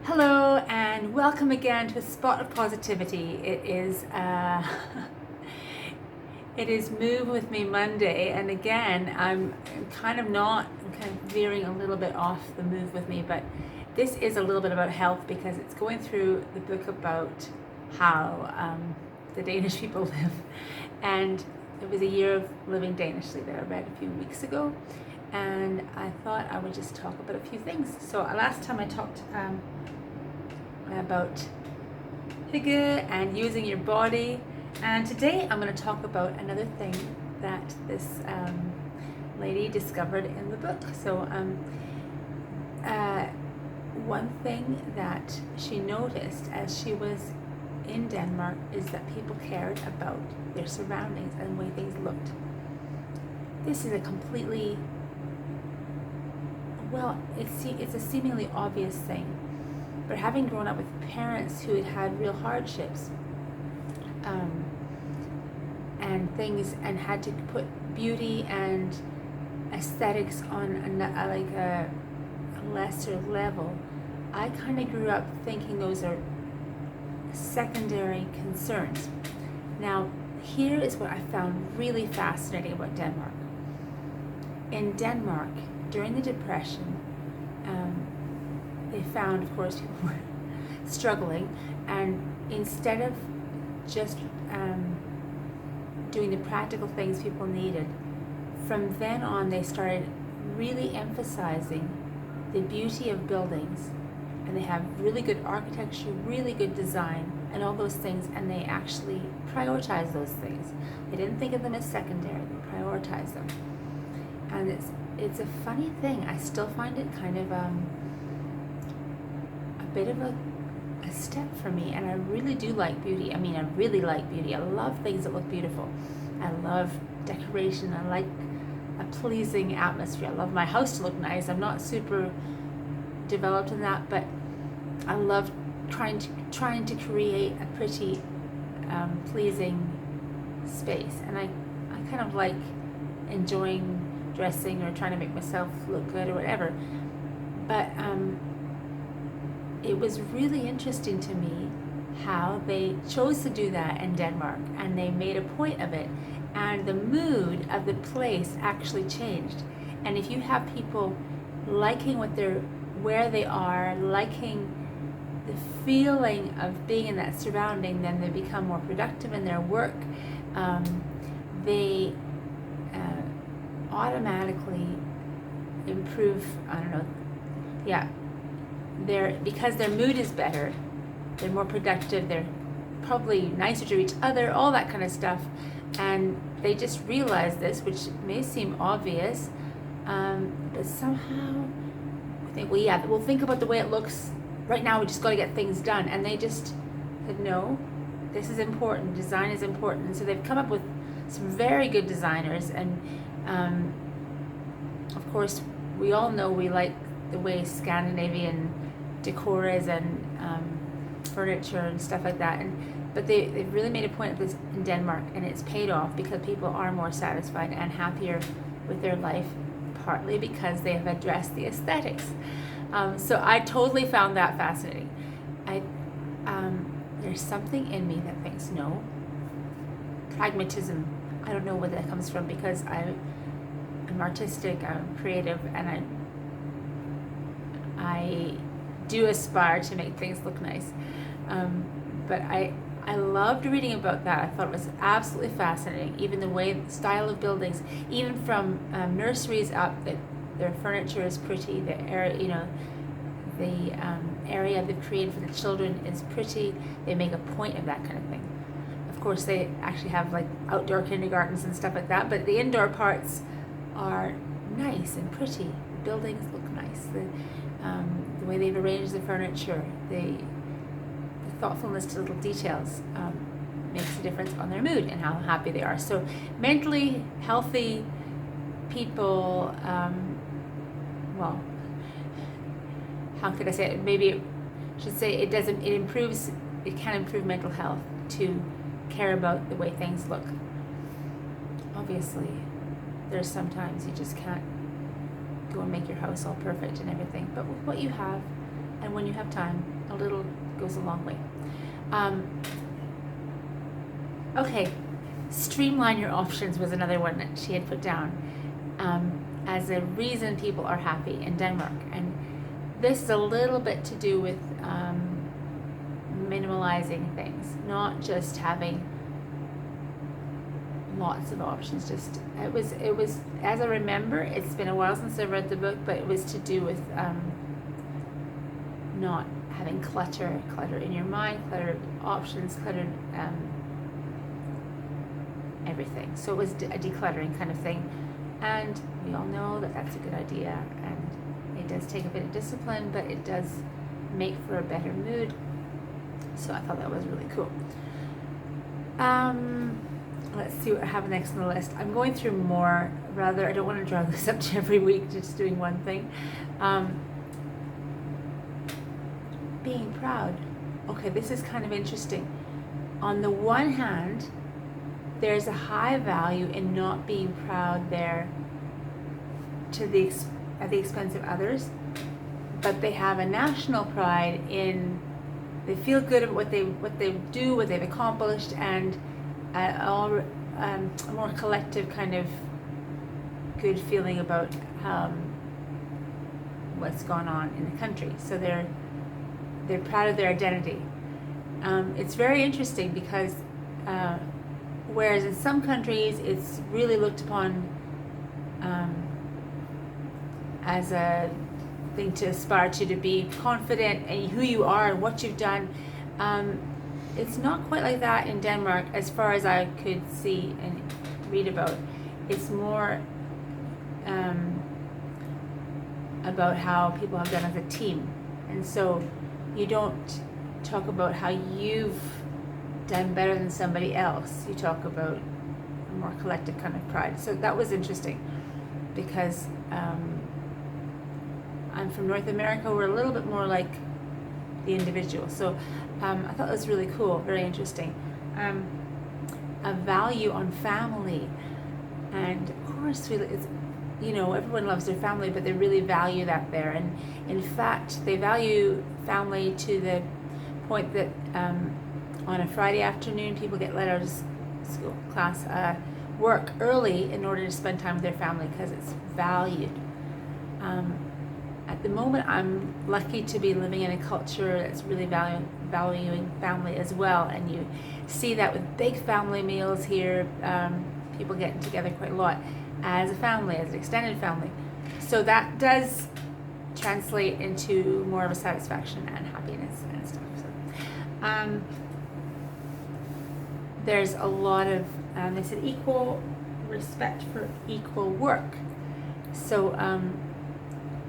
Hello and welcome again to a spot of positivity. It is Move With Me Monday, and again I'm kind of veering a little bit off the Move With Me, but this is a little bit about health because it's going through the book about how the Danish people live, and it was a year of living Danishly that I read a few weeks ago, and I thought I would just talk about a few things. So last time I talked about hygge and using your body, and today I'm going to talk about another thing that this lady discovered in the book. So one thing that she noticed as she was in Denmark is that people cared about their surroundings and the way things looked. This is a completely, it's a seemingly obvious thing, but having grown up with parents who had had real hardships and things, and had to put beauty and aesthetics on a lesser level, I kind of grew up thinking those are secondary concerns. Now, here is what I found really fascinating about Denmark. In Denmark, during the Depression, they found, of course, people were struggling, and instead of just doing the practical things people needed, from then on they started really emphasizing the beauty of buildings, and they have really good architecture, really good design, and all those things, and they actually prioritize those things. They didn't think of them as secondary, they prioritized them. And it's a funny thing. I still find it kind of a bit of a step for me, and I really do like beauty. I mean, I really like beauty. I love things that look beautiful. I love decoration. I like a pleasing atmosphere. I love my house to look nice. I'm not super developed in that, but I love trying to create a pretty, pleasing space. And I kind of like enjoying dressing or trying to make myself look good or whatever. But it was really interesting to me how they chose to do that in Denmark, and they made a point of it, and the mood of the place actually changed. And if you have people liking where they are, liking the feeling of being in that surrounding, then they become more productive in their work. They automatically improve, because their mood is better, they're more productive, they're probably nicer to each other, all that kind of stuff. And they just realize this, which may seem obvious, but somehow I think, we'll think about the way it looks right now, we just got to get things done. And they just said, no, this is important, design is important. And so they've come up with some very good designers, and of course we all know we like the way Scandinavian decor is, and furniture and stuff like that, but they've really made a point of this in Denmark, and it's paid off because people are more satisfied and happier with their life, partly because they have addressed the aesthetics. So I totally found that fascinating. There's something in me that thinks, no, pragmatism, I don't know where that comes from, because I'm artistic, I'm creative, and I do aspire to make things look nice. But I loved reading about that. I thought it was absolutely fascinating. Even the style of buildings, even from nurseries up, that their furniture is pretty. The area, the area they've created for the children is pretty. They make a point of that kind of thing. Of course, they actually have like outdoor kindergartens and stuff like that, but the indoor parts are nice and pretty. The buildings look nice. The way they've arranged the furniture, the thoughtfulness to little details makes a difference on their mood and how happy they are. So mentally healthy people, how could I say it? Maybe I should say it can improve mental health to care about the way things look. Obviously, there's sometimes you just can't go and make your house all perfect and everything, but with what you have, And when you have time, a little goes a long way. Okay, streamline your options was another one that she had put down as a reason people are happy in Denmark. And this is a little bit to do with minimalizing things, not just having lots of options. Just it was as I remember, it's been a while since I read the book, but it was to do with not having clutter in your mind, cluttered options, cluttered everything. So it was a decluttering kind of thing, and we all know that that's a good idea, and it does take a bit of discipline, but it does make for a better mood. So I thought that was really cool. Let's see what I have next on the list. I'm going through more, rather, I don't want to draw this up to every week, just doing one thing. Being proud. Okay, this is kind of interesting. On the one hand, there's a high value in not being proud there at the expense of others, but they have a national pride in, they feel good about what they do, what they've accomplished, and a more collective kind of good feeling about what's gone on in the country. So they're proud of their identity. It's very interesting because whereas in some countries it's really looked upon as a thing to aspire to be confident in who you are and what you've done. It's not quite like that in Denmark, as far as I could see and read about. It's more about how people have done as a team. And so you don't talk about how you've done better than somebody else. You talk about a more collective kind of pride. So that was interesting because I'm from North America. We're a little bit more like the individual. So I thought that was really cool, very interesting. A value on family. And of course, it's, everyone loves their family, but they really value that there. And in fact, they value family to the point that on a Friday afternoon, people get let out of school, class, work early in order to spend time with their family because it's valued. At the moment, I'm lucky to be living in a culture that's really valuing family as well, and you see that with big family meals here, people getting together quite a lot as a family, as an extended family. So that does translate into more of a satisfaction and happiness and stuff. So, there's a lot of, they said equal respect for equal work. So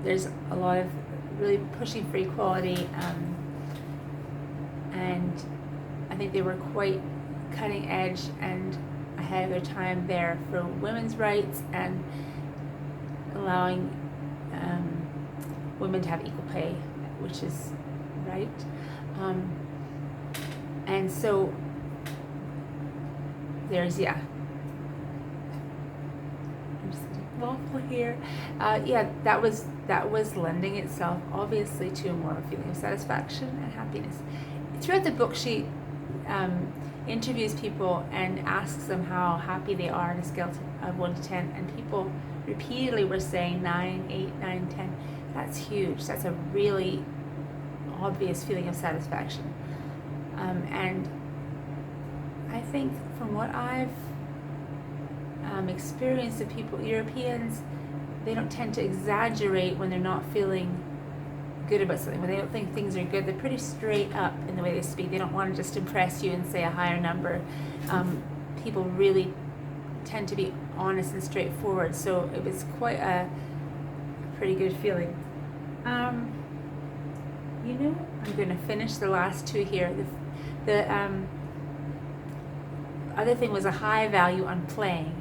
there's a lot of really pushing for equality, and I think they were quite cutting edge and ahead of their time there for women's rights and allowing women to have equal pay, which is right. And so there's, I'm just lawful here. That was lending itself obviously to a more feeling of satisfaction and happiness. Throughout the book, she interviews people and asks them how happy they are on a scale of 1 to 10, and people repeatedly were saying 9, 8, 9, 10. That's huge. That's a really obvious feeling of satisfaction. And I think from what I've experienced of people, Europeans, they don't tend to exaggerate when they're not feeling good about something. When they don't think things are good, they're pretty straight up in the way they speak. They don't want to just impress you and say a higher number. People really tend to be honest and straightforward. So it was quite a pretty good feeling. I'm going to finish the last two here. The other thing was a high value on playing,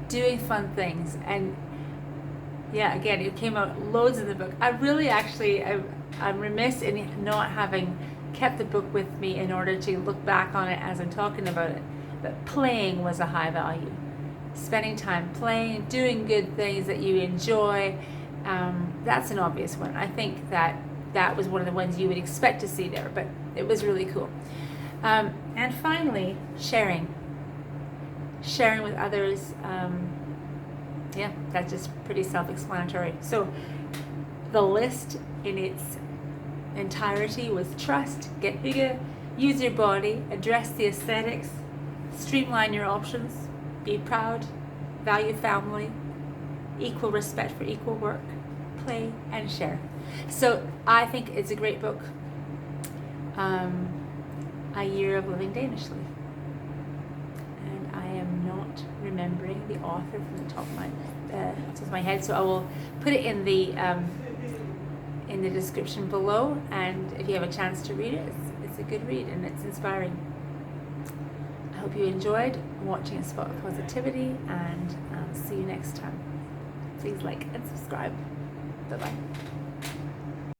doing fun things, and again, it came out loads in the book. I really I'm remiss in not having kept the book with me in order to look back on it as I'm talking about it. But playing was a high value. Spending time playing, doing good things that you enjoy, that's an obvious one. I think that that was one of the ones you would expect to see there, but it was really cool. And finally, sharing with others. Yeah, that's just pretty self-explanatory. So the list in its entirety was trust, get bigger, use your body, address the aesthetics, streamline your options, be proud, value family, equal respect for equal work, play, and share. So I think it's a great book. A Year of Living Danishly. And I am not remembering the author from the top of my head, so I will put it in the description below, and if you have a chance to read it, it's a good read and it's inspiring. I hope you enjoyed watching A Spot of Positivity, and see you next time. Please like and subscribe. Bye-bye.